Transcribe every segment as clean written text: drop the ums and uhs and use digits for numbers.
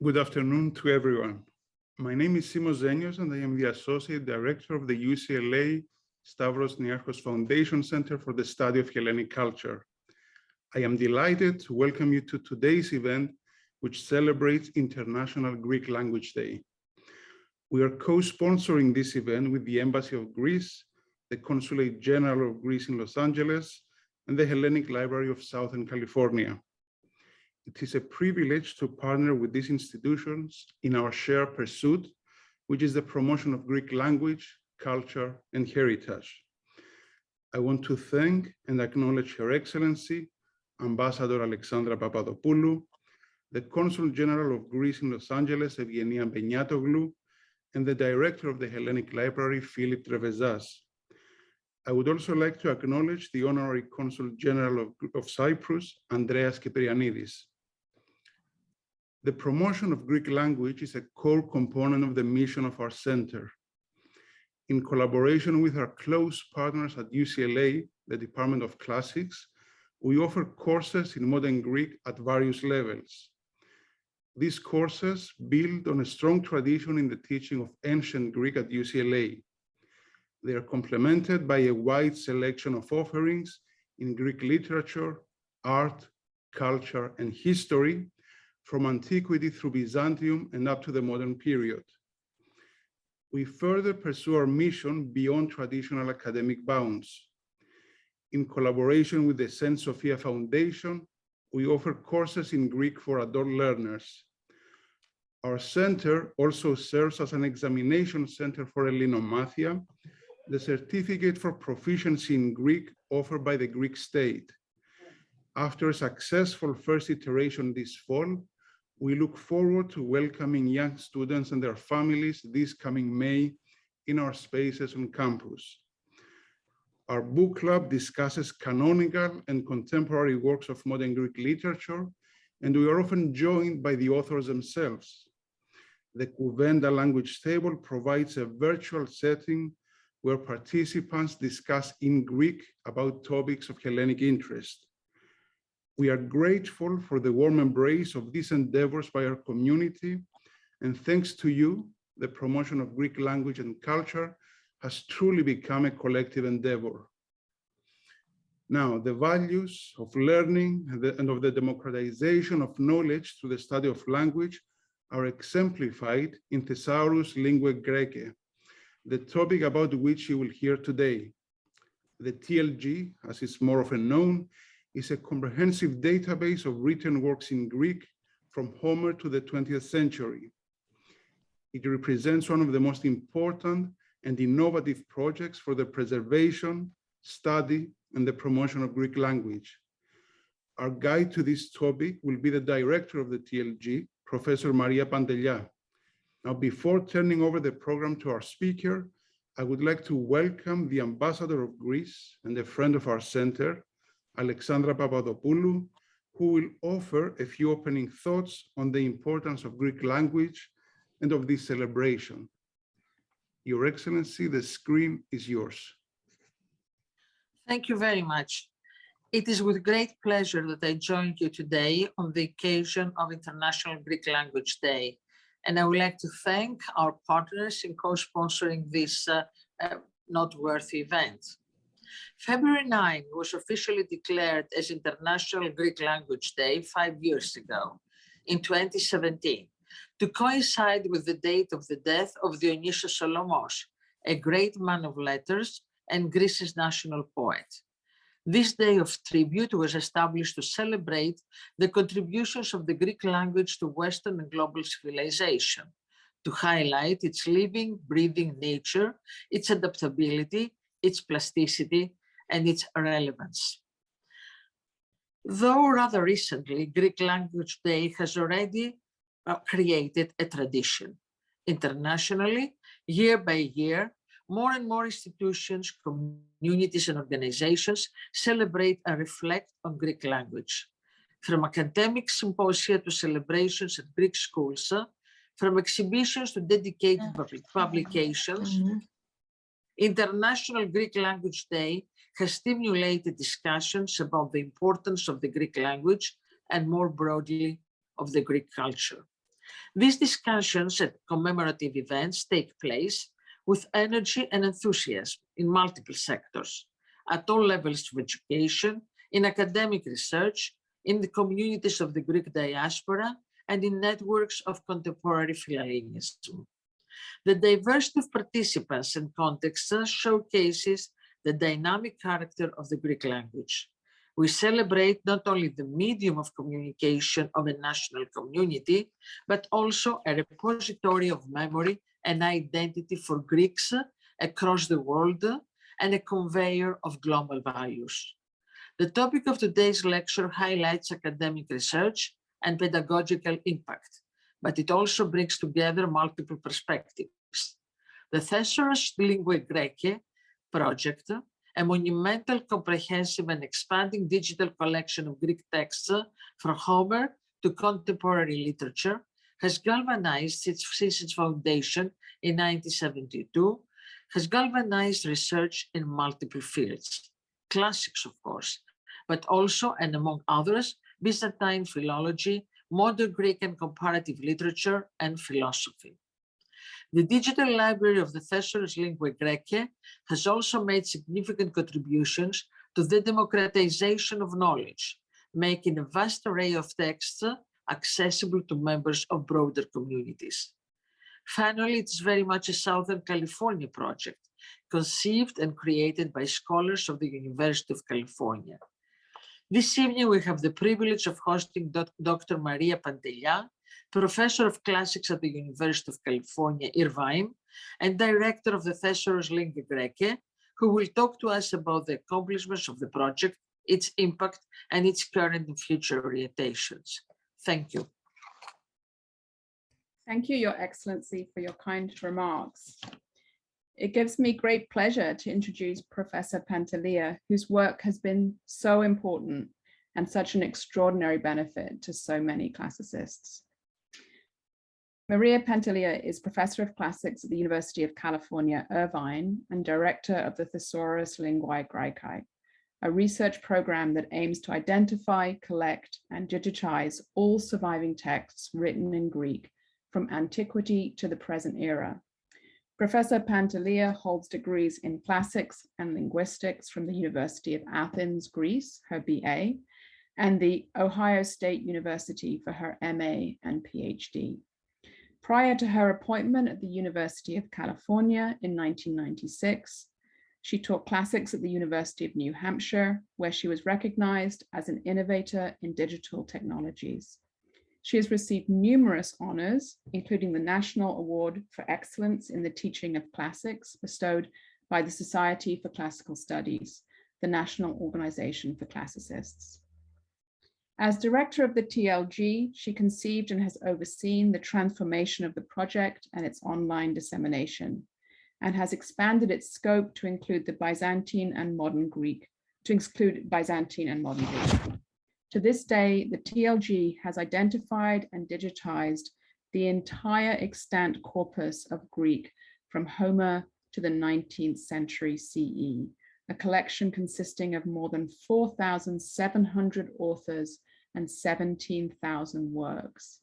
Good afternoon to everyone. My name is Simos Zenios and I am the Associate Director of the UCLA Stavros Niarchos Foundation Center for the Study of Hellenic Culture. I am delighted to welcome you to today's event, which celebrates International Greek Language Day. We are co-sponsoring this event with the Embassy of Greece, the Consulate General of Greece in Los Angeles, and the Hellenic Library of Southern California. It is a privilege to partner with these institutions in our shared pursuit, which is the promotion of Greek language, culture, and heritage. I want to thank and acknowledge Her Excellency, Ambassador Alexandra Papadopoulou, the Consul General of Greece in Los Angeles, Evgenia Beniatoglou, and the Director of the Hellenic Library, Philip Trevezas. I would also like to acknowledge the Honorary Consul General of Cyprus, Andreas Kyprianidis. The promotion of Greek language is a core component of the mission of our center. In collaboration with our close partners at UCLA, the Department of Classics, we offer courses in modern Greek at various levels. These courses build on a strong tradition in the teaching of ancient Greek at UCLA. They are complemented by a wide selection of offerings in Greek literature, art, culture, and history, from antiquity through Byzantium and up to the modern period. We further pursue our mission beyond traditional academic bounds. In collaboration with the St. Sophia Foundation, we offer courses in Greek for adult learners. Our center also serves as an examination center for Ellinomathia, the certificate for proficiency in Greek offered by the Greek state. After a successful first iteration this fall, we look forward to welcoming young students and their families this coming May in our spaces on campus. Our book club discusses canonical and contemporary works of modern Greek literature, and we are often joined by the authors themselves. The Kouvenda language table provides a virtual setting where participants discuss in Greek about topics of Hellenic interest. We are grateful for the warm embrace of these endeavors by our community, and thanks to you, the promotion of Greek language and culture has truly become a collective endeavor. Now, the values of learning and of the democratization of knowledge through the study of language are exemplified in Thesaurus Linguae Graecae, the topic about which you will hear today. The TLG, as is more often known, is a comprehensive database of written works in Greek from Homer to the 20th century. It represents one of the most important and innovative projects for the preservation, study, and the promotion of Greek language. Our guide to this topic will be the director of the TLG, Professor Maria Pantelia. Now, before turning over the program to our speaker, I would like to welcome the Ambassador of Greece and a friend of our center, Alexandra Papadopoulou, who will offer a few opening thoughts on the importance of Greek language and of this celebration. Your Excellency, the screen is yours. Thank you very much. It is with great pleasure that I join you today on the occasion of International Greek Language Day. And I would like to thank our partners in co-sponsoring this noteworthy event. February 9 was officially declared as International Greek Language Day 5 years ago, in 2017, to coincide with the date of the death of Dionysios Solomos, a great man of letters and Greece's national poet. This day of tribute was established to celebrate the contributions of the Greek language to Western and global civilization, to highlight its living, breathing nature, its adaptability, its plasticity, and its relevance. Though rather recently, Greek Language Day has already created a tradition. Internationally, year by year, more and more institutions, communities, and organizations celebrate and reflect on Greek language. From academic symposia to celebrations at Greek schools, from exhibitions to dedicated publications, International Greek Language Day has stimulated discussions about the importance of the Greek language and more broadly of the Greek culture. These discussions at commemorative events take place with energy and enthusiasm in multiple sectors, at all levels of education, in academic research, in the communities of the Greek diaspora, and in networks of contemporary Philhellenism. The diversity of participants and contexts showcases the dynamic character of the Greek language. We celebrate not only the medium of communication of a national community, but also a repository of memory and identity for Greeks across the world and a conveyor of global values. The topic of today's lecture highlights academic research and pedagogical impact, but it also brings together multiple perspectives. The Thesaurus Linguae Graecae project, a monumental, comprehensive and expanding digital collection of Greek texts from Homer to contemporary literature, has galvanized since its foundation in 1972, has galvanized research in multiple fields. Classics, of course, but also, and among others, Byzantine philology, modern Greek and comparative literature, and philosophy. The digital library of the Thesaurus Linguae Graecae has also made significant contributions to the democratization of knowledge, making a vast array of texts accessible to members of broader communities. Finally, it's very much a Southern California project, conceived and created by scholars of the University of California. This evening, we have the privilege of hosting Dr. Maria Pantelia, Professor of Classics at the University of California, Irvine, and Director of the Thesaurus Linguae Graecae, who will talk to us about the accomplishments of the project, its impact, and its current and future orientations. Thank you. Thank you, Your Excellency, for your kind remarks. It gives me great pleasure to introduce Professor Pantelia, whose work has been so important and such an extraordinary benefit to so many classicists. Maria Pantelia is Professor of Classics at the University of California, Irvine, and Director of the Thesaurus Linguae Graecae, a research program that aims to identify, collect, and digitize all surviving texts written in Greek from antiquity to the present era. Professor Pantelia holds degrees in classics and linguistics from the University of Athens, Greece, her BA, and the Ohio State University for her MA and PhD. Prior to her appointment at the University of California in 1996, she taught classics at the University of New Hampshire, where she was recognized as an innovator in digital technologies. She has received numerous honors, including the National Award for Excellence in the Teaching of Classics, bestowed by the Society for Classical Studies, the National Organization for Classicists. As director of the TLG, she conceived and has overseen the transformation of the project and its online dissemination, and has expanded its scope to include the Byzantine and modern Greek, To this day, the TLG has identified and digitized the entire extant corpus of Greek from Homer to the 19th century CE, a collection consisting of more than 4,700 authors and 17,000 works.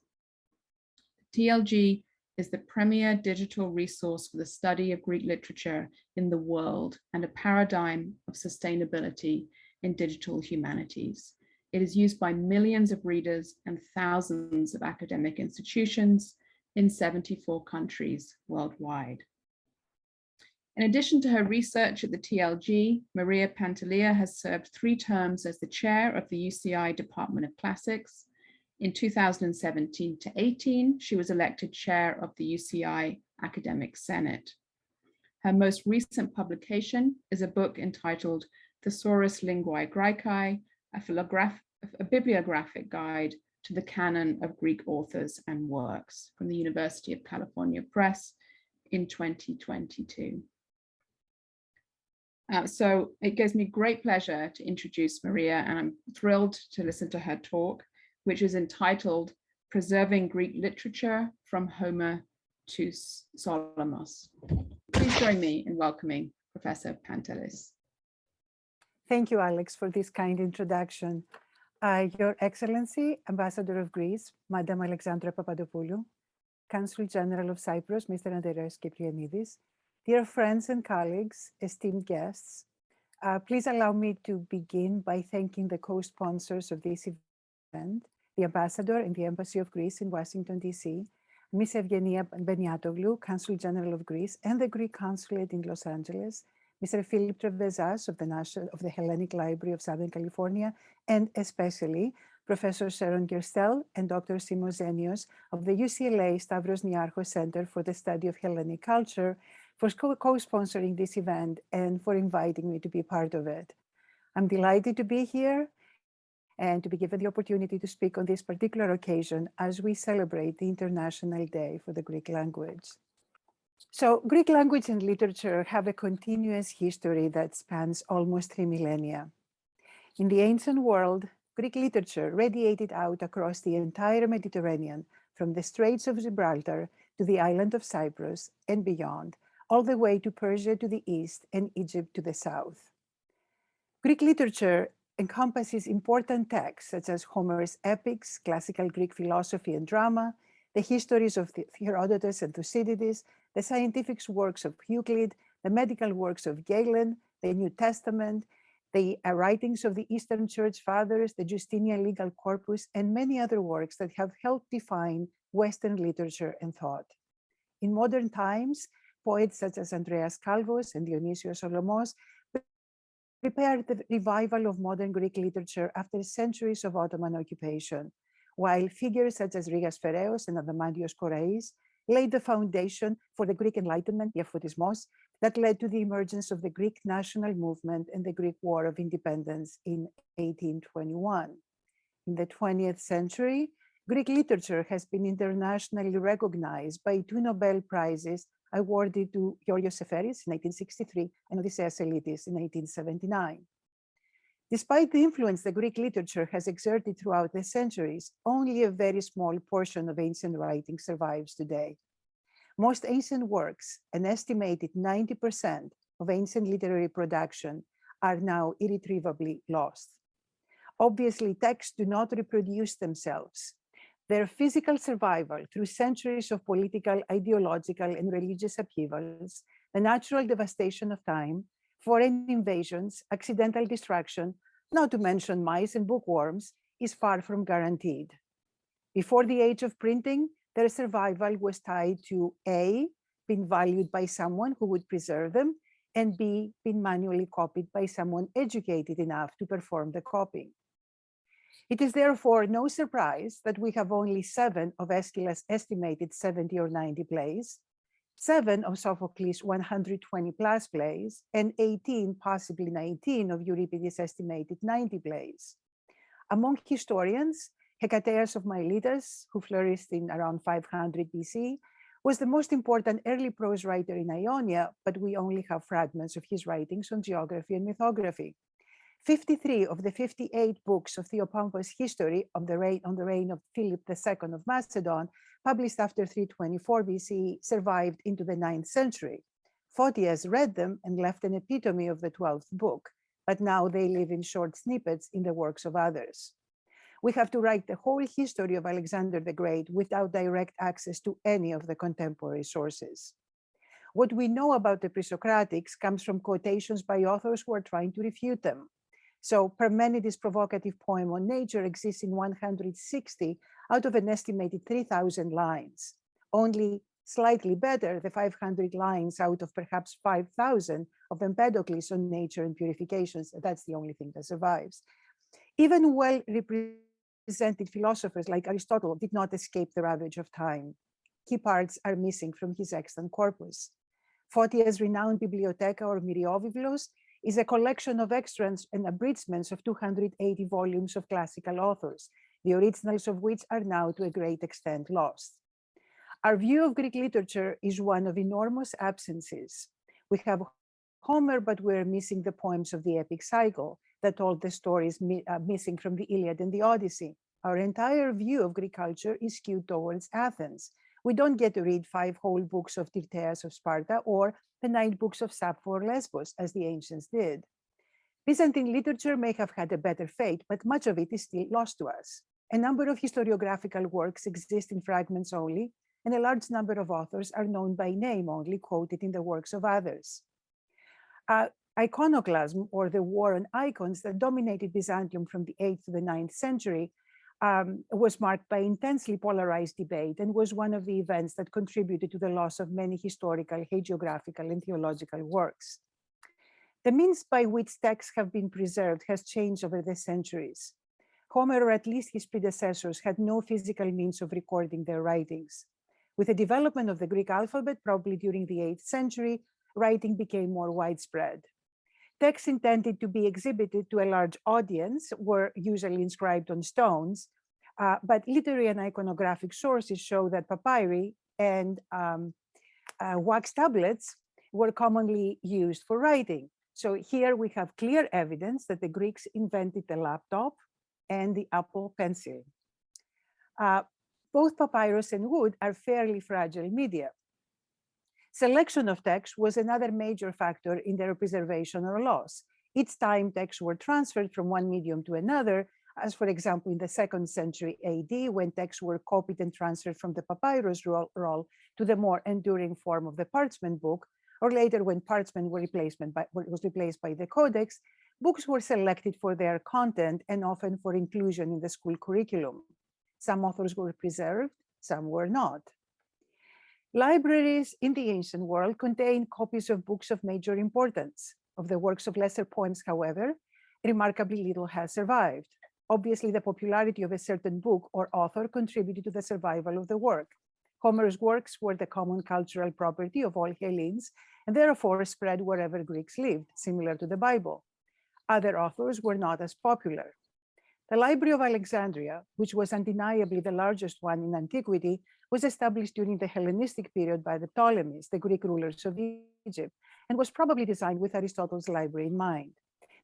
TLG is the premier digital resource for the study of Greek literature in the world and a paradigm of sustainability in digital humanities. It is used by millions of readers and thousands of academic institutions in 74 countries worldwide. In addition to her research at the TLG, Maria Pantelia has served 3 terms as the chair of the UCI Department of Classics. In 2017 to 18, she was elected chair of the UCI Academic Senate. Her most recent publication is a book entitled Thesaurus Linguae Graecae, a bibliographic guide to the canon of Greek authors and works, from the University of California Press in 2022. So it gives me great pleasure to introduce Maria, and I'm thrilled to listen to her talk, which is entitled Preserving Greek Literature from Homer to Solomos. Please join me in welcoming Professor Pantelis. Thank you, Alex, for this kind introduction. Your Excellency, Ambassador of Greece, Madam Alexandra Papadopoulou, Consul General of Cyprus, Mr. Andreas Kyprianidis, dear friends and colleagues, esteemed guests, please allow me to begin by thanking the co-sponsors of this event, the Ambassador and the Embassy of Greece in Washington, D.C., Ms. Evgenia Beniatoglou, Consul General of Greece, and the Greek Consulate in Los Angeles, Mr. Philip Trevezas of the Hellenic Library of Southern California, and especially Professor Sharon Gerstel and Dr. Simos Zenios of the UCLA Stavros Niarchos Center for the Study of Hellenic Culture for co-sponsoring this event and for inviting me to be part of it. I'm delighted to be here and to be given the opportunity to speak on this particular occasion as we celebrate the International Day for the Greek Language. So Greek language and literature have a continuous history that spans almost 3 millennia. In the ancient world, Greek literature radiated out across the entire Mediterranean, from the Straits of Gibraltar to the island of Cyprus and beyond, all the way to Persia to the east and Egypt to the south. Greek literature encompasses important texts such as Homer's epics, classical Greek philosophy and drama, the histories of Herodotus and Thucydides, the scientific works of Euclid, the medical works of Galen, the New Testament, the writings of the Eastern Church Fathers, the Justinian legal corpus, and many other works that have helped define Western literature and thought. In modern times, poets such as Andreas Kalvos and Dionysios Solomos prepared the revival of modern Greek literature after centuries of Ottoman occupation, while figures such as Rigas Phereos and Adamantios Korais laid the foundation for the Greek Enlightenment, Διαφωτισμός, that led to the emergence of the Greek national movement and the Greek War of Independence in 1821. In the 20th century, Greek literature has been internationally recognized by 2 Nobel Prizes awarded to Georgios Seferis in 1863 and Odysseas Elitis in 1879. Despite the influence the Greek literature has exerted throughout the centuries, only a very small portion of ancient writing survives today. Most ancient works, an estimated 90% of ancient literary production, are now irretrievably lost. Obviously, texts do not reproduce themselves. Their physical survival through centuries of political, ideological, and religious upheavals, the natural devastation of time, foreign invasions, accidental destruction, not to mention mice and bookworms, is far from guaranteed. Before the age of printing, their survival was tied to A, being valued by someone who would preserve them, and B, being manually copied by someone educated enough to perform the copying. It is therefore no surprise that we have only 7 of Aeschylus' estimated 70 or 90 plays, 7 of Sophocles' 120 plus plays, and 18, possibly 19, of Euripides' estimated 90 plays. Among historians, Hekateas of Miletus, who flourished in around 500 BC, was the most important early prose writer in Ionia, but we only have fragments of his writings on geography and mythography. 53 of the 58 books of Theopompus' history on the reign of Philip II of Macedon, published after 324 BCE, survived into the 9th century. Photius read them and left an epitome of the 12th book, but now they live in short snippets in the works of others. We have to write the whole history of Alexander the Great without direct access to any of the contemporary sources. What we know about the pre-Socratics comes from quotations by authors who are trying to refute them. So Parmenides' provocative poem on nature exists in 160 out of an estimated 3,000 lines. Only slightly better, the 500 lines out of perhaps 5,000 of Empedocles on nature and purifications. That's the only thing that survives. Even well-represented philosophers like Aristotle did not escape the ravage of time. Key parts are missing from his extant corpus. Photius' renowned Bibliotheca or Myriovivlos is a collection of extracts and abridgments of 280 volumes of classical authors, the originals of which are now to a great extent lost. Our view of Greek literature is one of enormous absences. We have Homer, but we're missing the poems of the epic cycle that told the stories missing from the Iliad and the Odyssey. Our entire view of Greek culture is skewed towards Athens. We don't get to read 5 whole books of Tirteas of Sparta or the 9 books of Sappho or Lesbos, as the ancients did. Byzantine literature may have had a better fate, but much of it is still lost to us. A number of historiographical works exist in fragments only, and a large number of authors are known by name only, quoted in the works of others. Iconoclasm, or the war on icons that dominated Byzantium from the 8th to the 9th century, was marked by intensely polarized debate and was one of the events that contributed to the loss of many historical, hagiographical, and theological works. The means by which texts have been preserved has changed over the centuries. Homer, or at least his predecessors, had no physical means of recording their writings. With the development of the Greek alphabet, probably during the 8th century, writing became more widespread. Texts intended to be exhibited to a large audience were usually inscribed on stones, but literary and iconographic sources show that papyri and wax tablets were commonly used for writing. So here we have clear evidence that the Greeks invented the laptop and the Apple Pencil. Both papyrus and wood are fairly fragile media. Selection of text was another major factor in their preservation or loss. Each time texts were transferred from one medium to another, as for example in the 2nd century AD, when texts were copied and transferred from the papyrus roll to the more enduring form of the parchment book, or later when parchment was replaced by the codex, books were selected for their content and often for inclusion in the school curriculum. Some authors were preserved, some were not. Libraries in the ancient world contain copies of books of major importance. Of the works of lesser poems, however, remarkably little has survived. Obviously, the popularity of a certain book or author contributed to the survival of the work. Homer's works were the common cultural property of all Hellenes, and therefore spread wherever Greeks lived, similar to the Bible. Other authors were not as popular. The Library of Alexandria, which was undeniably the largest one in antiquity, was established during the Hellenistic period by the Ptolemies, the Greek rulers of Egypt, and was probably designed with Aristotle's library in mind.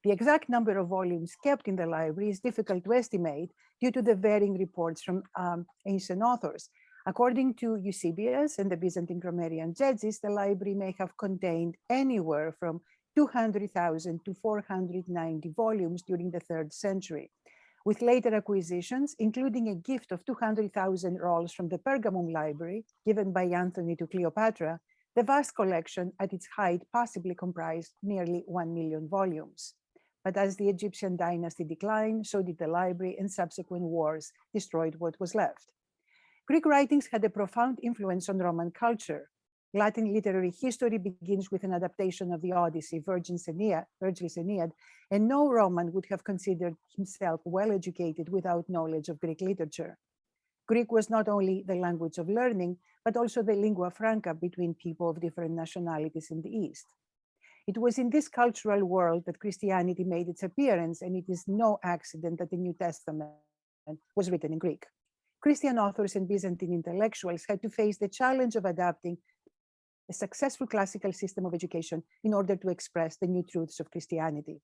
The exact number of volumes kept in the library is difficult to estimate due to the varying reports from ancient authors. According to Eusebius and the Byzantine grammarian Judges, the library may have contained anywhere from 200,000 to 490 volumes during the 3rd century. With later acquisitions, including a gift of 200,000 rolls from the Pergamum library given by Anthony to Cleopatra, the vast collection at its height possibly comprised nearly 1 million volumes. But as the Egyptian dynasty declined, so did the library, and subsequent wars destroyed what was left. Greek writings had a profound influence on Roman culture. Latin literary history begins with an adaptation of the Odyssey, Virgil's Aeneid, and no Roman would have considered himself well-educated without knowledge of Greek literature. Greek was not only the language of learning, but also the lingua franca between people of different nationalities in the East. It was in this cultural world that Christianity made its appearance, and it is no accident that the New Testament was written in Greek. Christian authors and Byzantine intellectuals had to face the challenge of adapting a successful classical system of education in order to express the new truths of Christianity.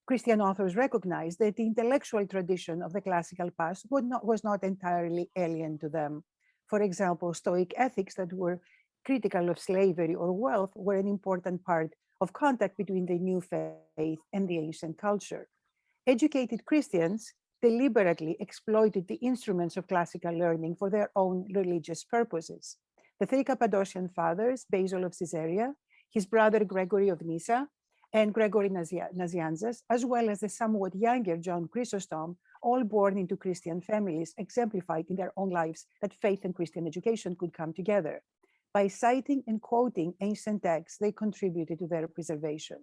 Christian authors recognized that the intellectual tradition of the classical past was not entirely alien to them. For example, Stoic ethics that were critical of slavery or wealth were an important part of contact between the new faith and the ancient culture. Educated Christians deliberately exploited the instruments of classical learning for their own religious purposes. The 3 Cappadocian fathers, Basil of Caesarea, his brother Gregory of Nyssa, and Gregory Nazianzus, as well as the somewhat younger John Chrysostom, all born into Christian families, exemplified in their own lives that faith and Christian education could come together. By citing and quoting ancient texts, they contributed to their preservation.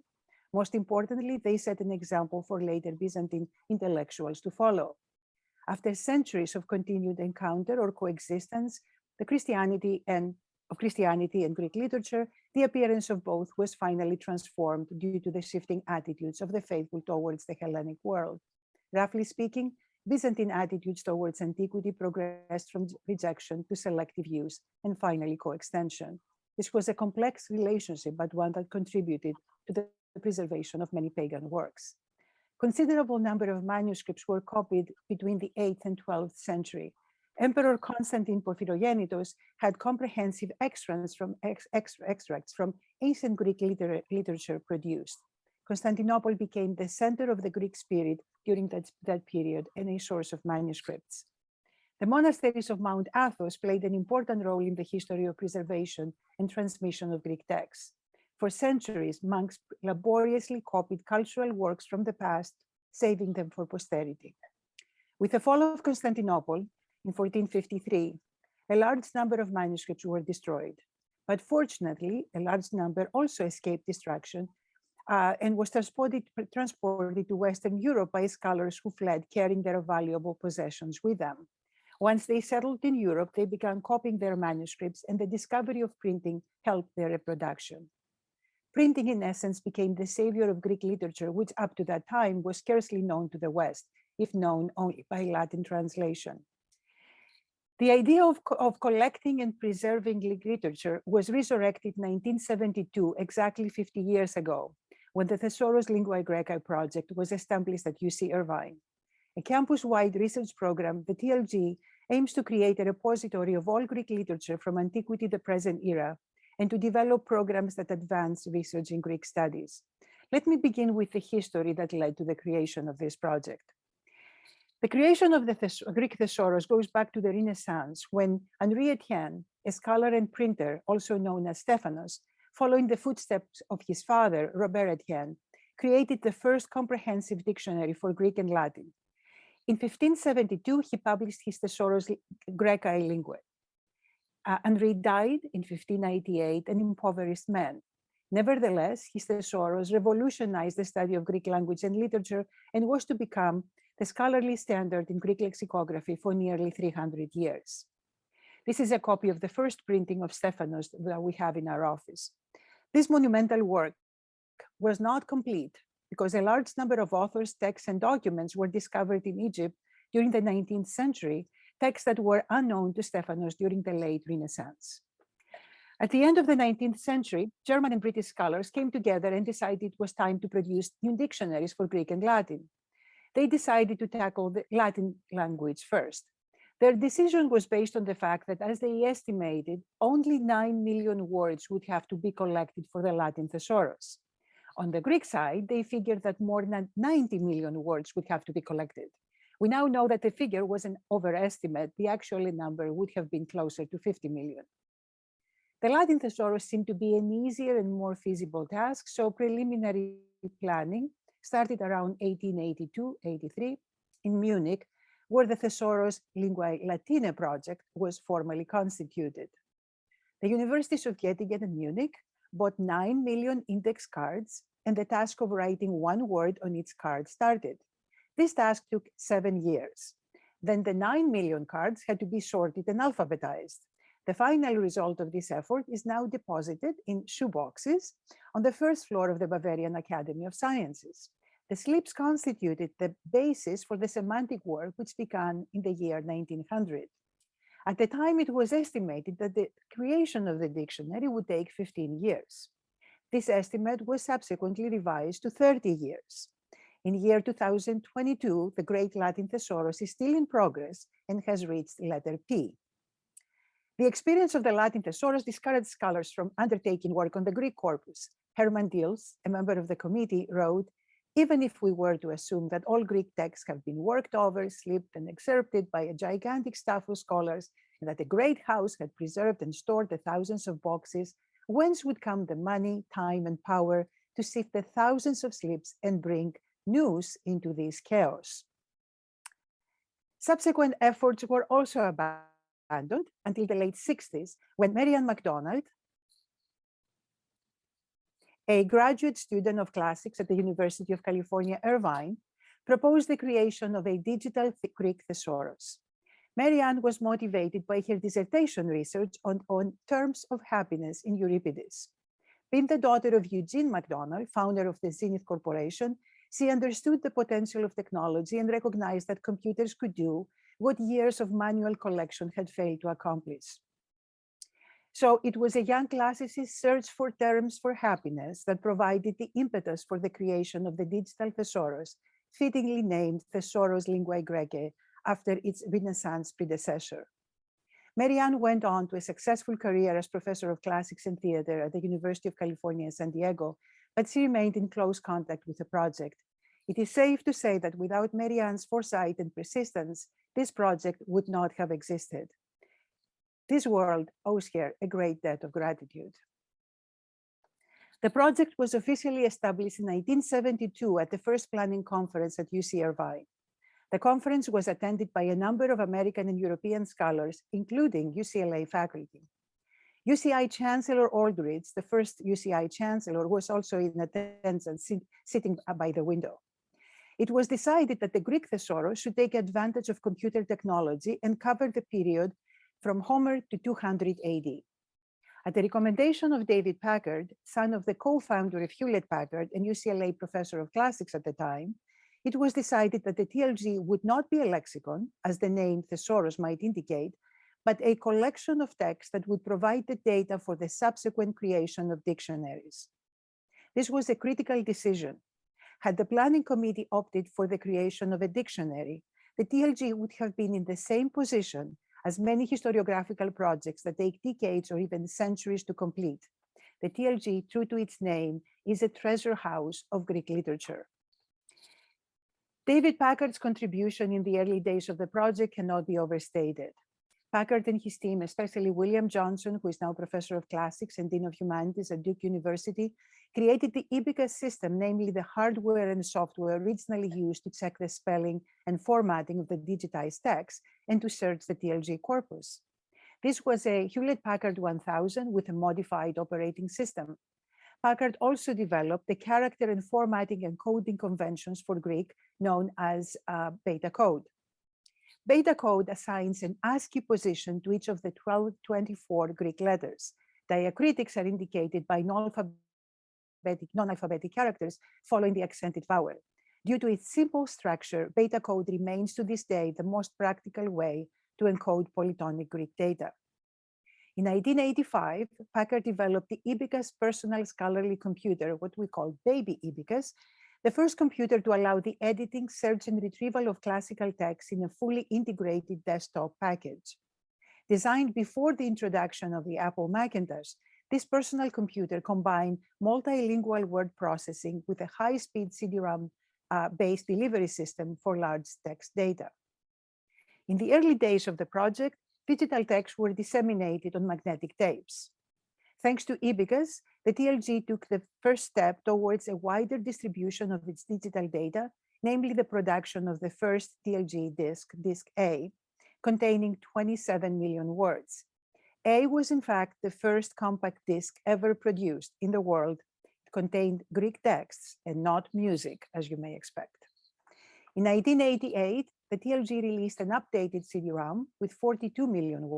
Most importantly, they set an example for later Byzantine intellectuals to follow. After centuries of continued encounter or coexistence, Christianity and Greek literature, the appearance of both was finally transformed due to the shifting attitudes of the faithful towards the Hellenic world. Roughly speaking, Byzantine attitudes towards antiquity progressed from rejection to selective use and finally coextension. This was a complex relationship, but one that contributed to the preservation of many pagan works. Considerable number of manuscripts were copied between the 8th and 12th century. Emperor Constantine Porphyrogenitos had comprehensive extracts from ancient Greek literature produced. Constantinople became the center of the Greek spirit during that period and a source of manuscripts. The monasteries of Mount Athos played an important role in the history of preservation and transmission of Greek texts. For centuries, monks laboriously copied cultural works from the past, saving them for posterity. With the fall of Constantinople in 1453, a large number of manuscripts were destroyed. But fortunately, a large number also escaped destruction and was transported to Western Europe by scholars who fled carrying their valuable possessions with them. Once they settled in Europe, they began copying their manuscripts, and the discovery of printing helped their reproduction. Printing, in essence, became the savior of Greek literature, which up to that time was scarcely known to the West, if known only by Latin translation. The idea of collecting and preserving Greek literature was resurrected in 1972, exactly 50 years ago, when the Thesaurus Linguae Graecae project was established at UC Irvine. A campus-wide research program, the TLG aims to create a repository of all Greek literature from antiquity to the present era, and to develop programs that advance research in Greek studies. Let me begin with the history that led to the creation of this project. The creation of the Greek thesaurus goes back to the Renaissance, when Henri Etienne, a scholar and printer, also known as Stephanos, following the footsteps of his father, Robert Etienne, created the first comprehensive dictionary for Greek and Latin. In 1572, he published his Thesaurus Graecae Linguae. Henri died in 1598, an impoverished man. Nevertheless, his Thesaurus revolutionized the study of Greek language and literature and was to become the scholarly standard in Greek lexicography for nearly 300 years. This is a copy of the first printing of Stephanos that we have in our office. This monumental work was not complete because a large number of authors, texts, and documents were discovered in Egypt during the 19th century, texts that were unknown to Stephanos during the late Renaissance. At the end of the 19th century, German and British scholars came together and decided it was time to produce new dictionaries for Greek and Latin. They decided to tackle the Latin language first. Their decision was based on the fact that, as they estimated, only 9 million words would have to be collected for the Latin thesaurus. On the Greek side, they figured that more than 90 million words would have to be collected. We now know that the figure was an overestimate. The actual number would have been closer to 50 million. The Latin thesaurus seemed to be an easier and more feasible task, so preliminary planning started around 1882-83 in Munich, where the Thesaurus Linguae Latinae project was formally constituted. The Universities of Göttingen and Munich bought 9 million index cards, and the task of writing one word on each card started. This task took 7 years. Then the 9 million cards had to be sorted and alphabetized. The final result of this effort is now deposited in shoeboxes on the first floor of the Bavarian Academy of Sciences. The slips constituted the basis for the semantic work, which began in the year 1900. At the time, it was estimated that the creation of the dictionary would take 15 years. This estimate was subsequently revised to 30 years. In year 2022, the Great Latin Thesaurus is still in progress and has reached letter P. The experience of the Latin Thesaurus discouraged scholars from undertaking work on the Greek corpus. Hermann Diels, a member of the committee, wrote, "Even if we were to assume that all Greek texts have been worked over, slipped, and excerpted by a gigantic staff of scholars, and that a great house had preserved and stored the thousands of boxes, whence would come the money, time, and power to sift the thousands of slips and bring news into this chaos?" Subsequent efforts were also abandoned until the late 60s, when Marianne MacDonald, a graduate student of classics at the University of California, Irvine, proposed the creation of a digital Greek thesaurus. Marianne was motivated by her dissertation research on terms of happiness in Euripides. Being the daughter of Eugene MacDonald, founder of the Zenith Corporation, she understood the potential of technology and recognized that computers could do what years of manual collection had failed to accomplish. So it was a young classicist's search for terms for happiness that provided the impetus for the creation of the digital thesaurus, fittingly named Thesaurus Linguae Graecae after its Renaissance predecessor. Marianne went on to a successful career as professor of classics and theater at the University of California, San Diego, but she remained in close contact with the project. It is safe to say that without Marianne's foresight and persistence, this project would not have existed. This world owes her a great debt of gratitude. The project was officially established in 1972 at the first planning conference at UC Irvine. The conference was attended by a number of American and European scholars, including UCLA faculty. UCI Chancellor Aldrich, the first UCI Chancellor, was also in attendance, sitting by the window. It was decided that the Greek thesaurus should take advantage of computer technology and cover the period from Homer to 200 AD. At the recommendation of David Packard, son of the co-founder of Hewlett-Packard and UCLA professor of classics at the time, it was decided that the TLG would not be a lexicon, as the name thesaurus might indicate, but a collection of texts that would provide the data for the subsequent creation of dictionaries. This was a critical decision. Had the planning committee opted for the creation of a dictionary, the TLG would have been in the same position as many historiographical projects that take decades or even centuries to complete. The TLG, true to its name, is a treasure house of Greek literature. David Packard's contribution in the early days of the project cannot be overstated. Packard and his team, especially William Johnson, who is now professor of classics and dean of humanities at Duke University, created the IBICA system, namely the hardware and software originally used to check the spelling and formatting of the digitized text and to search the TLG corpus. This was a Hewlett-Packard 1000 with a modified operating system. Packard also developed the character and formatting and coding conventions for Greek known as beta code. Beta code assigns an ASCII position to each of the 1224 Greek letters. Diacritics are indicated by non-alphabetic characters following the accented vowel. Due to its simple structure, beta code remains to this day the most practical way to encode polytonic Greek data. In 1985, Packard developed the IBICAS personal scholarly computer, what we call baby IBICAS, the first computer to allow the editing, search, and retrieval of classical text in a fully integrated desktop package. Designed before the introduction of the Apple Macintosh, this personal computer combined multilingual word processing with a high-speed CD-ROM-based delivery system for large text data. In the early days of the project, digital texts were disseminated on magnetic tapes. Thanks to IBICAS, the TLG took the first step towards a wider distribution of its digital data, namely the production of the first TLG disk, Disk A, containing 27 million words. A was in fact the first compact disc ever produced in the world. It contained Greek texts and not music, as you may expect. In 1988, the TLG released an updated CD-ROM with 42 million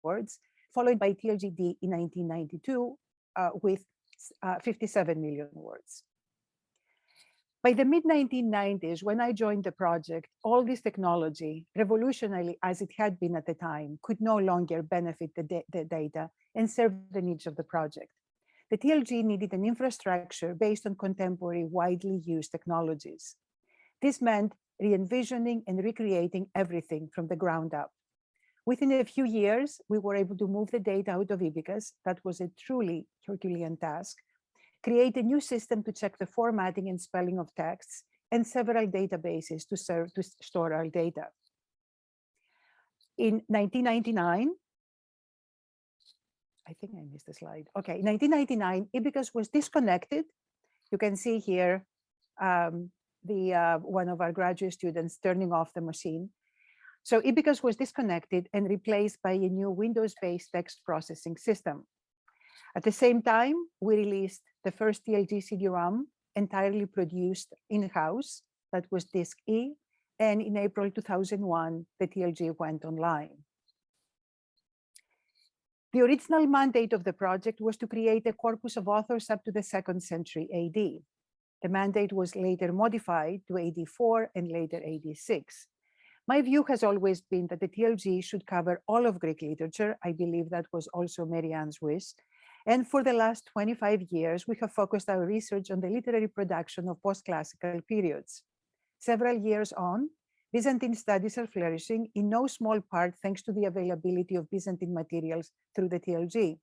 words, followed by TLG-D in 1992 with 57 million words. By the mid-1990s, when I joined the project, all this technology, revolutionary as it had been at the time, could no longer benefit the data and serve the needs of the project. The TLG needed an infrastructure based on contemporary, widely used technologies. This meant re-envisioning and recreating everything from the ground up. Within a few years, we were able to move the data out of IBICAS. That was a truly Herculean task. Create a new system to check the formatting and spelling of texts, and several databases to store our data. In 1999, I think I missed a slide. Okay, in 1999, IBICAS was disconnected. You can see here one of our graduate students turning off the machine. So IBICAS was disconnected and replaced by a new Windows-based text processing system. At the same time, we released the first TLG CD-ROM entirely produced in-house. That was Disk E. And in April 2001, the TLG went online. The original mandate of the project was to create a corpus of authors up to the 2nd century AD. The mandate was later modified to AD 4 and later AD 6. My view has always been that the TLG should cover all of Greek literature. I believe that was also Marianne's wish. And for the last 25 years, we have focused our research on the literary production of post-classical periods. Several years on, Byzantine studies are flourishing in no small part thanks to the availability of Byzantine materials through the TLG.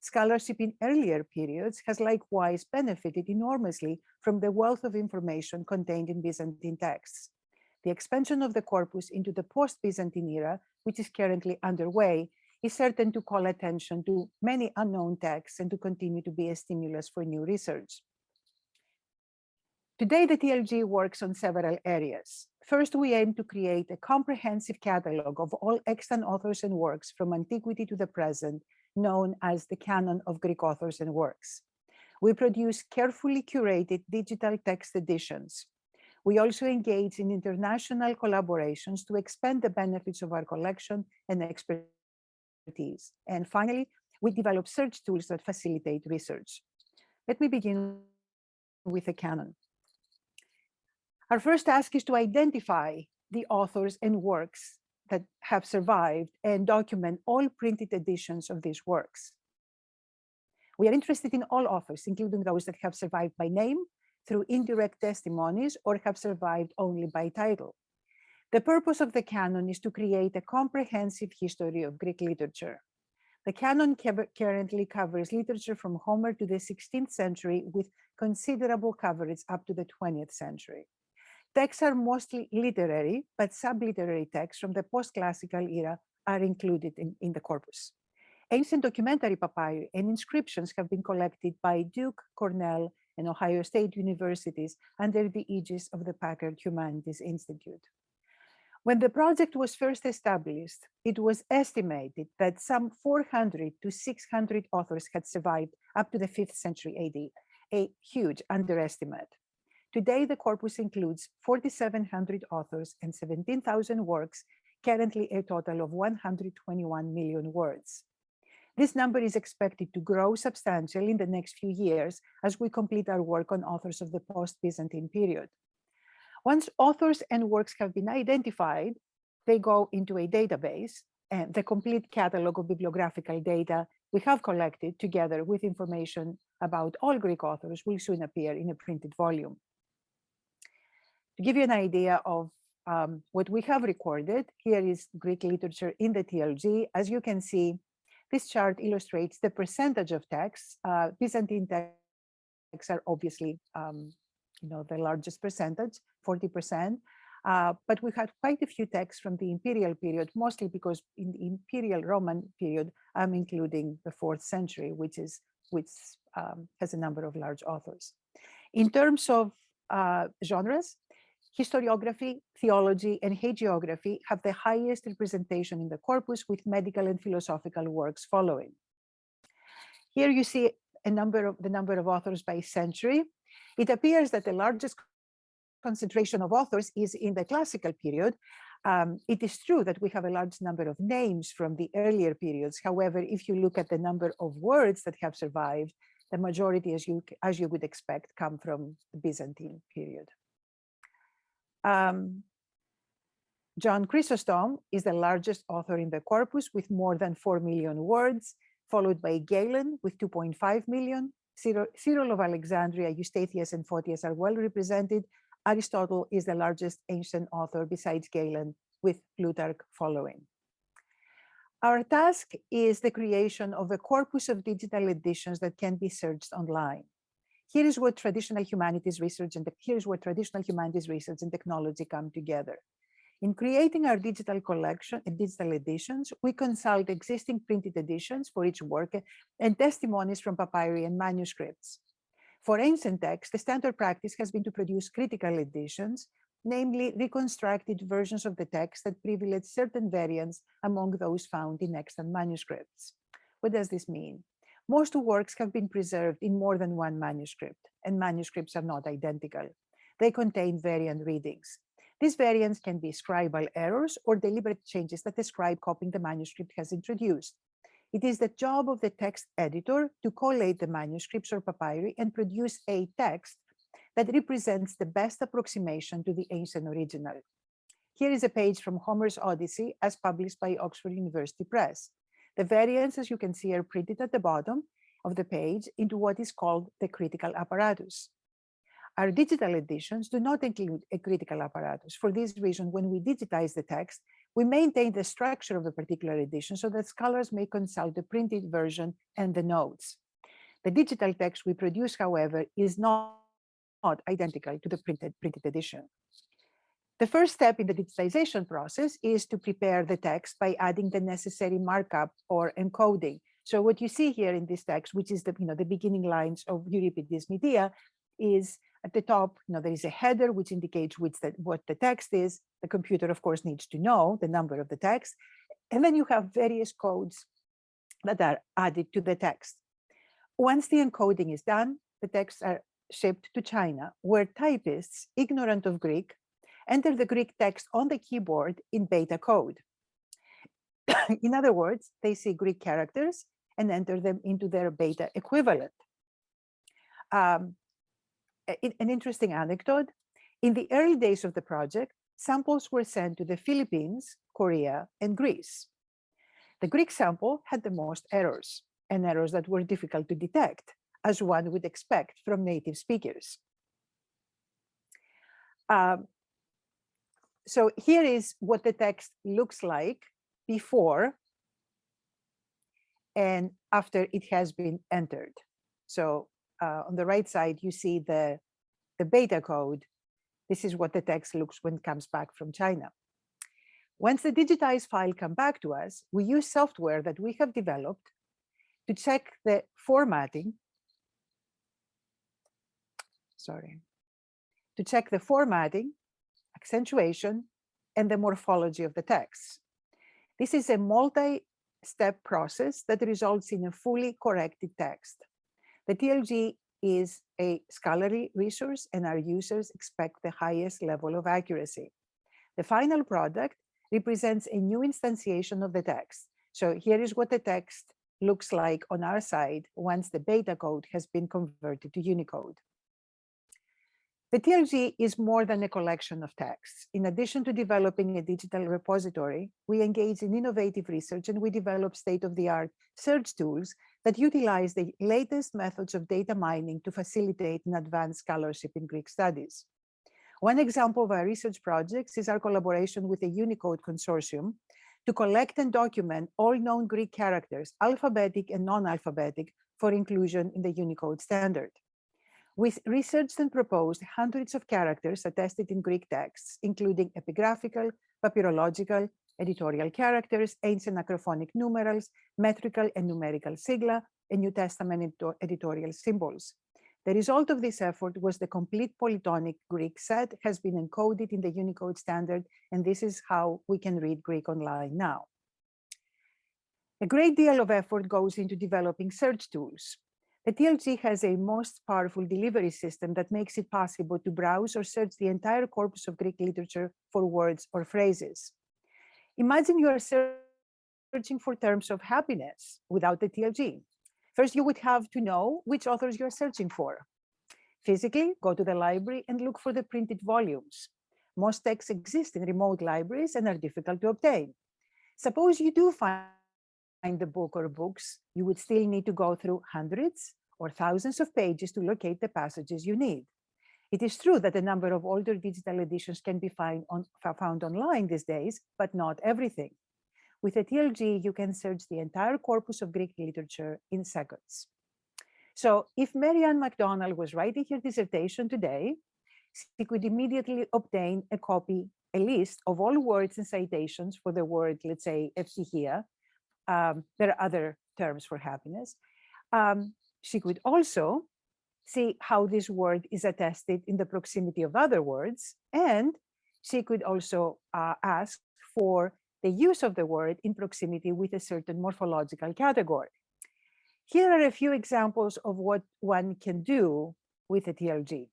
Scholarship in earlier periods has likewise benefited enormously from the wealth of information contained in Byzantine texts. The expansion of the corpus into the post-Byzantine era, which is currently underway, is certain to call attention to many unknown texts and to continue to be a stimulus for new research. Today, the TLG works on several areas. First, we aim to create a comprehensive catalog of all extant authors and works from antiquity to the present, known as the canon of Greek authors and works. We produce carefully curated digital text editions. We also engage in international collaborations to expand the benefits of our collection and expertise. And finally, we develop search tools that facilitate research. Let me begin with the canon. Our first task is to identify the authors and works that have survived and document all printed editions of these works. We are interested in all authors, including those that have survived by name, through indirect testimonies, or have survived only by title. The purpose of the canon is to create a comprehensive history of Greek literature. The canon currently covers literature from Homer to the 16th century with considerable coverage up to the 20th century. Texts are mostly literary, but subliterary texts from the post-classical era are included in the corpus. Ancient documentary papyri and inscriptions have been collected by Duke, Cornell, and Ohio State universities under the aegis of the Packard Humanities Institute. When the project was first established, it was estimated that some 400 to 600 authors had survived up to the 5th century AD, a huge underestimate. Today, the corpus includes 4,700 authors and 17,000 works, currently a total of 121 million words. This number is expected to grow substantially in the next few years as we complete our work on authors of the post-Byzantine period. Once authors and works have been identified, they go into a database, and the complete catalog of bibliographical data we have collected, together with information about all Greek authors, will soon appear in a printed volume. To give you an idea of what we have recorded, here is Greek literature in the TLG. As you can see, this chart illustrates the percentage of texts. Byzantine texts are obviously the largest percentage, 40%. But we had quite a few texts from the imperial period, mostly because in the imperial Roman period, I'm including the 4th century, which has a number of large authors. In terms of genres, historiography, theology, and hagiography have the highest representation in the corpus, with medical and philosophical works following. Here you see the number of authors by century. It appears that the largest concentration of authors is in the classical period. It is true that we have a large number of names from the earlier periods. However, if you look at the number of words that have survived, the majority, as you would expect, come from the Byzantine period. John Chrysostom is the largest author in the corpus with more than 4 million words, followed by Galen with 2.5 million. Cyril of Alexandria, Eustathius, and Photius are well represented. Aristotle is the largest ancient author besides Galen, with Plutarch following. Our task is the creation of a corpus of digital editions that can be searched online. Here is where traditional humanities research and technology come together. In creating our digital collection and digital editions, we consult existing printed editions for each work and testimonies from papyri and manuscripts. For ancient texts, the standard practice has been to produce critical editions, namely reconstructed versions of the text that privilege certain variants among those found in extant manuscripts. What does this mean? Most works have been preserved in more than one manuscript, and manuscripts are not identical. They contain variant readings. These variants can be scribal errors or deliberate changes that the scribe copying the manuscript has introduced. It is the job of the text editor to collate the manuscripts or papyri and produce a text that represents the best approximation to the ancient original. Here is a page from Homer's Odyssey as published by Oxford University Press. The variants, as you can see, are printed at the bottom of the page into what is called the critical apparatus. Our digital editions do not include a critical apparatus. For this reason, when we digitize the text, We maintain the structure of a particular edition so that scholars may consult the printed version and the notes. The digital text we produce, however, is not identical to the printed edition. The first step in the digitization process is to prepare the text by adding the necessary markup or encoding. So what you see here in this text, which is the beginning lines of Euripides' Medea, is at the top, there is a header which indicates what the text is. The computer, of course, needs to know the number of the text. And then you have various codes that are added to the text. Once the encoding is done, the texts are shipped to China, where typists, ignorant of Greek, enter the Greek text on the keyboard in beta code. In other words, they see Greek characters and enter them into their beta equivalent. An interesting anecdote, in the early days of the project, samples were sent to the Philippines, Korea, and Greece. The Greek sample had the most errors, and errors that were difficult to detect, as one would expect from native speakers. So here is what the text looks like before and after it has been entered. So on the right side, you see the beta code. This is what the text looks when it comes back from China. Once the digitized file comes back to us, we use software that we have developed to check the formatting. To check the formatting, accentuation, and the morphology of the text. This is a multi-step process that results in a fully corrected text. The TLG is a scholarly resource, and our users expect the highest level of accuracy. The final product represents a new instantiation of the text. So here is what the text looks like on our side once the beta code has been converted to Unicode. The TLG is more than a collection of texts. In addition to developing a digital repository, we engage in innovative research and we develop state-of-the-art search tools that utilize the latest methods of data mining to facilitate an advanced scholarship in Greek studies. One example of our research projects is our collaboration with the Unicode Consortium to collect and document all known Greek characters, alphabetic and non-alphabetic, for inclusion in the Unicode standard. We researched and proposed hundreds of characters attested in Greek texts, including epigraphical, papyrological, editorial characters, ancient acrophonic numerals, metrical and numerical sigla, and New Testament editorial symbols. The result of this effort was the complete polytonic Greek set has been encoded in the Unicode standard, and this is how we can read Greek online now. A great deal of effort goes into developing search tools. The TLG has a most powerful delivery system that makes it possible to browse or search the entire corpus of Greek literature for words or phrases. Imagine you are searching for terms of happiness without the TLG. First, you would have to know which authors you're searching for. Physically, go to the library and look for the printed volumes. Most texts exist in remote libraries and are difficult to obtain. Suppose you do find the book or books, you would still need to go through hundreds or thousands of pages to locate the passages you need. It is true that a number of older digital editions can be found online these days, but not everything. With a TLG, you can search the entire corpus of Greek literature in seconds. So if Mary Ann MacDonald was writing her dissertation today, she could immediately obtain a list of all words and citations for the word, let's say, ευτυχία. There are other terms for happiness. She could also see how this word is attested in the proximity of other words, and she could also ask for the use of the word in proximity with a certain morphological category. Here are a few examples of what one can do with a TLG.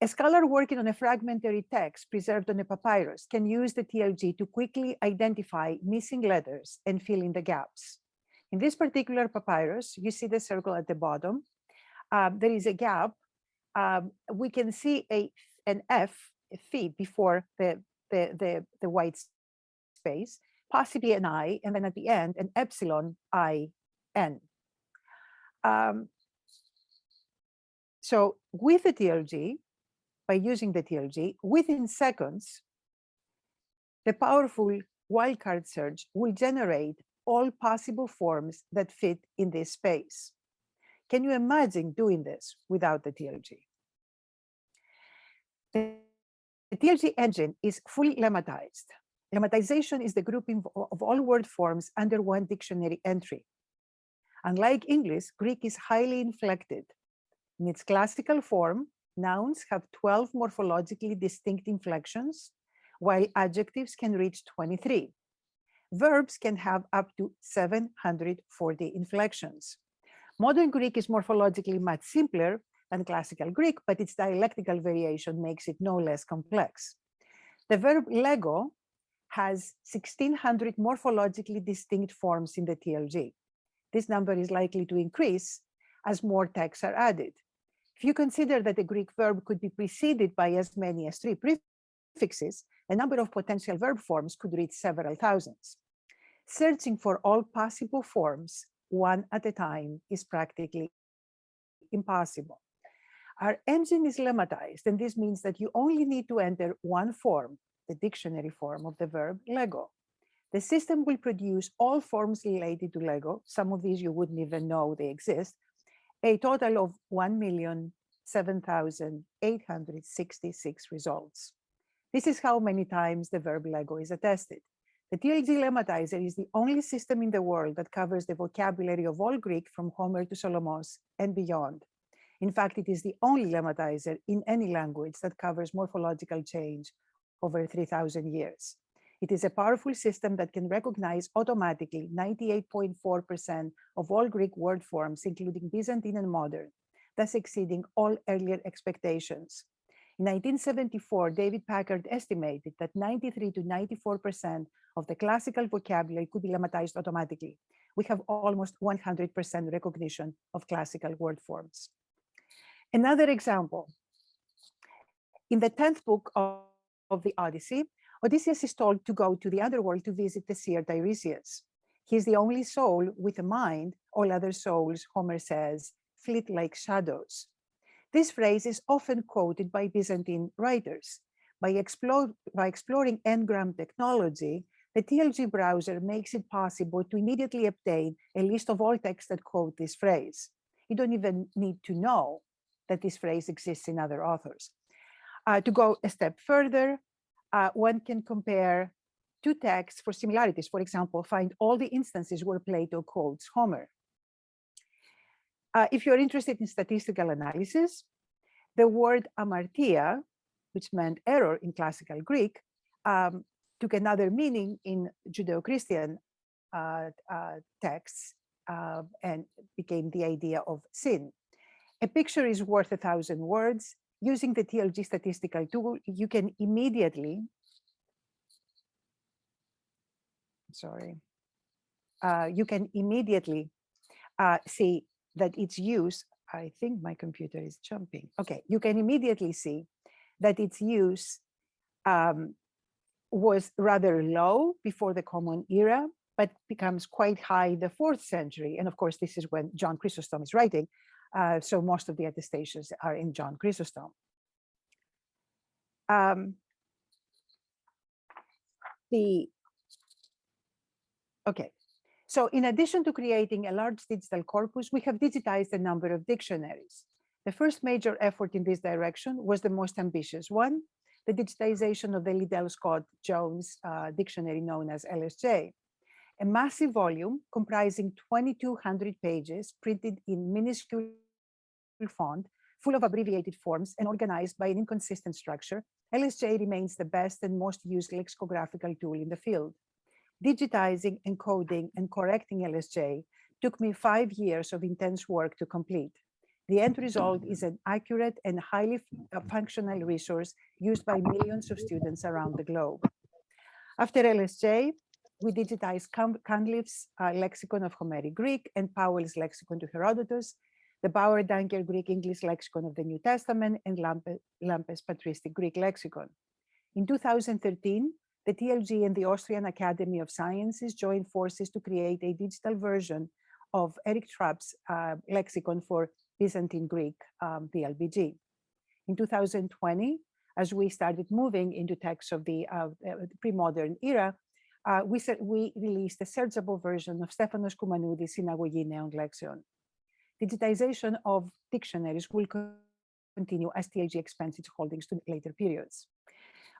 A scholar working on a fragmentary text preserved on a papyrus can use the TLG to quickly identify missing letters and fill in the gaps. In this particular papyrus, you see the circle at the bottom. There is a gap. We can see an F, a phi before the white space, possibly an I, and then at the end, an epsilon I-N. So with the TLG, by using the TLG, within seconds, The powerful wildcard search will generate all possible forms that fit in this space. Can you imagine doing this without the TLG? The TLG engine is fully lemmatized. Lemmatization is the grouping of all word forms under one dictionary entry. Unlike English, Greek is highly inflected. In its classical form, nouns have 12 morphologically distinct inflections, while adjectives can reach 23. Verbs can have up to 740 inflections. Modern Greek is morphologically much simpler than classical Greek, but its dialectical variation makes it no less complex. The verb lego has 1,600 morphologically distinct forms in the TLG. This number is likely to increase as more texts are added. If you consider that a Greek verb could be preceded by as many as 3 prefixes, the number of potential verb forms could reach several thousands. Searching for all possible forms, one at a time, is practically impossible. Our engine is lemmatized, and this means that you only need to enter one form, the dictionary form of the verb lego. The system will produce all forms related to lego. Some of these you wouldn't even know they exist, a total of 1,007,866 results. This is how many times the verb lego is attested. The TLG lemmatizer is the only system in the world that covers the vocabulary of all Greek from Homer to Solomos and beyond. In fact, it is the only lemmatizer in any language that covers morphological change over 3,000 years. It is a powerful system that can recognize automatically 98.4% of all Greek word forms, including Byzantine and modern, thus exceeding all earlier expectations. In 1974, David Packard estimated that 93 to 94% of the classical vocabulary could be lemmatized automatically. We have almost 100% recognition of classical word forms. Another example, in the 10th book of the Odyssey, Odysseus is told to go to the underworld to visit the seer Tiresias. He is the only soul with a mind. All other souls, Homer says, flit like shadows. This phrase is often quoted by Byzantine writers. By exploring n-gram technology, the TLG browser makes it possible to immediately obtain a list of all texts that quote this phrase. You don't even need to know that this phrase exists in other authors. To go a step further, one can compare two texts for similarities. For example, find all the instances where Plato quotes Homer. If you're interested in statistical analysis, the word amartia, which meant error in classical Greek, took another meaning in Judeo-Christian texts and became the idea of sin. A picture is worth 1,000 words. Using the TLG statistical tool, you can immediately, see that its use, I think my computer is jumping. Okay, you can immediately see that its use was rather low before the Common Era, but becomes quite high in the 4th century. And of course, this is when John Chrysostom is writing. So most of the attestations are in John Chrysostom. Okay, so in addition to creating a large digital corpus, we have digitized a number of dictionaries. The first major effort in this direction was the most ambitious one, the digitization of the Liddell Scott Jones dictionary known as LSJ. A massive volume comprising 2,200 pages printed in minuscule font, full of abbreviated forms and organized by an inconsistent structure, LSJ remains the best and most used lexicographical tool in the field. Digitizing, encoding, and correcting LSJ took me 5 years of intense work to complete. The end result is an accurate and highly functional resource used by millions of students around the globe. After LSJ, we digitized Cunliffe's Lexicon of Homeric Greek and Powell's Lexicon to Herodotus, the Bauer-Danker Greek-English Lexicon of the New Testament, and Lampe's Patristic Greek Lexicon. In 2013, the TLG and the Austrian Academy of Sciences joined forces to create a digital version of Eric Trapp's lexicon for Byzantine Greek, the LBG. In 2020, as we started moving into texts of the pre-modern era, we released a searchable version of Stefanos Koumanoudis' Συναγωγή Νέων Λέξεων. Digitization of dictionaries will continue as TLG expands its holdings to later periods.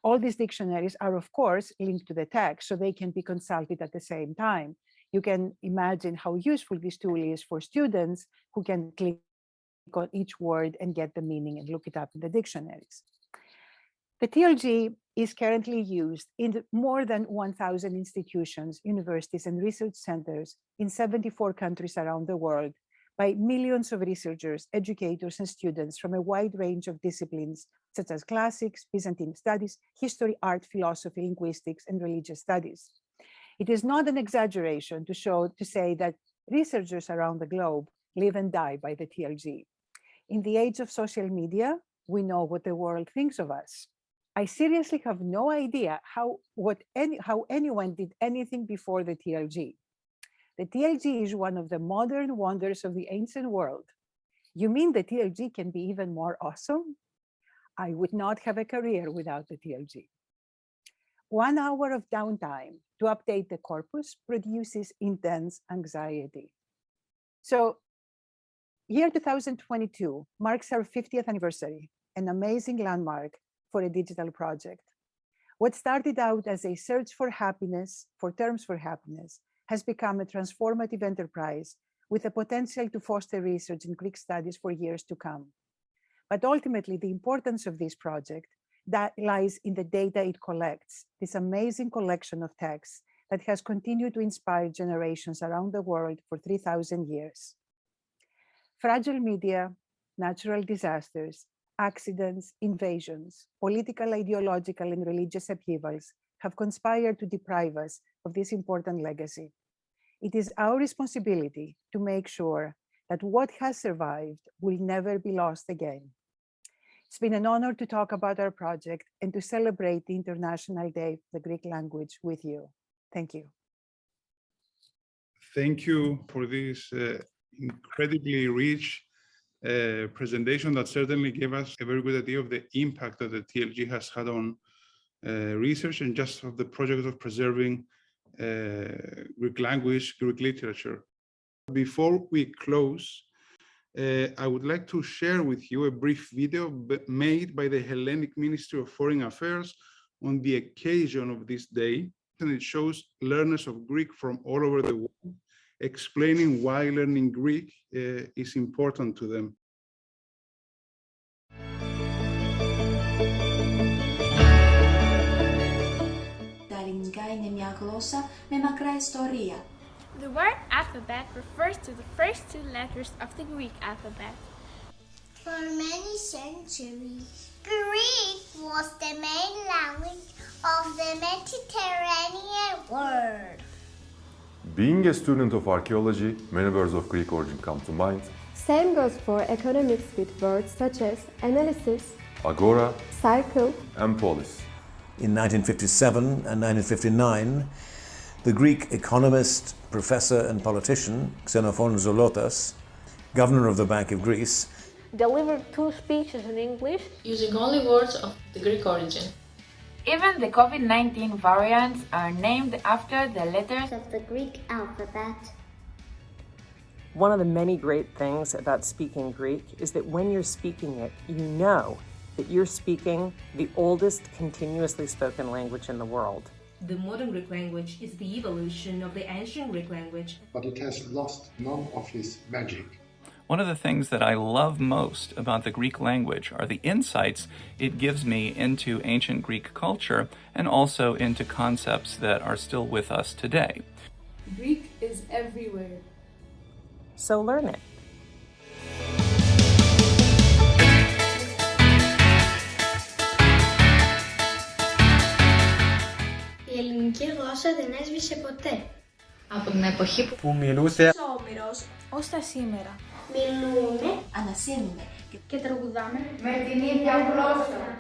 All these dictionaries are, of course, linked to the text, so they can be consulted at the same time. You can imagine how useful this tool is for students who can click on each word and get the meaning and look it up in the dictionaries. The TLG is currently used in more than 1,000 institutions, universities, and research centers in 74 countries around the world by millions of researchers, educators, and students from a wide range of disciplines, such as classics, Byzantine studies, history, art, philosophy, linguistics, and religious studies. It is not an exaggeration to say that researchers around the globe live and die by the TLG. In the age of social media, we know what the world thinks of us. I seriously have no idea how anyone did anything before the TLG. The TLG is one of the modern wonders of the ancient world. You mean the TLG can be even more awesome? I would not have a career without the TLG. 1 hour of downtime to update the corpus produces intense anxiety. So, year 2022 marks our 50th anniversary, an amazing landmark for a digital project. What started out as a search for happiness, for terms for happiness, has become a transformative enterprise with the potential to foster research in Greek studies for years to come. But ultimately, the importance of this project that lies in the data it collects, this amazing collection of texts that has continued to inspire generations around the world for 3,000 years. Fragile media, natural disasters, accidents, invasions, political, ideological, and religious upheavals have conspired to deprive us of this important legacy. It is our responsibility to make sure that what has survived will never be lost again. It's been an honor to talk about our project and to celebrate the International Day of the Greek Language with you. Thank you. Thank you for this incredibly rich presentation that certainly gave us a very good idea of the impact that the TLG has had on research and just of the project of preserving Greek language, Greek literature. Before we close, I would like to share with you a brief video made by the Hellenic Ministry of Foreign Affairs on the occasion of this day, and it shows learners of Greek from all over the world explaining why learning Greek is important to them. Τα ελληνικά είναι μια γλώσσα με μακρά ιστορία. The word alphabet refers to the first two letters of the Greek alphabet. For many centuries, Greek was the main language of the Mediterranean world. Being a student of archaeology, many words of Greek origin come to mind. Same goes for economics with words such as analysis, Agora, cycle, and polis. In 1957 and 1959, the Greek economist, professor and politician Xenophon Zolotas, governor of the Bank of Greece, delivered 2 speeches in English using only words of the Greek origin. Even the COVID-19 variants are named after the letters of the Greek alphabet. One of the many great things about speaking Greek is that when you're speaking it, you know that you're speaking the oldest continuously spoken language in the world. The modern Greek language is the evolution of the ancient Greek language. But it has lost none of its magic. One of the things that I love most about the Greek language are the insights it gives me into ancient Greek culture and also into concepts that are still with us today. Greek is everywhere. So learn it. Η ελληνική γλώσσα δεν έσβησε ποτέ. Από την εποχή που μιλούσε Όμηρος ως τα σήμερα. Μιλούμε, ανασύνουμε και τραγουδάμε με την ίδια γλώσσα.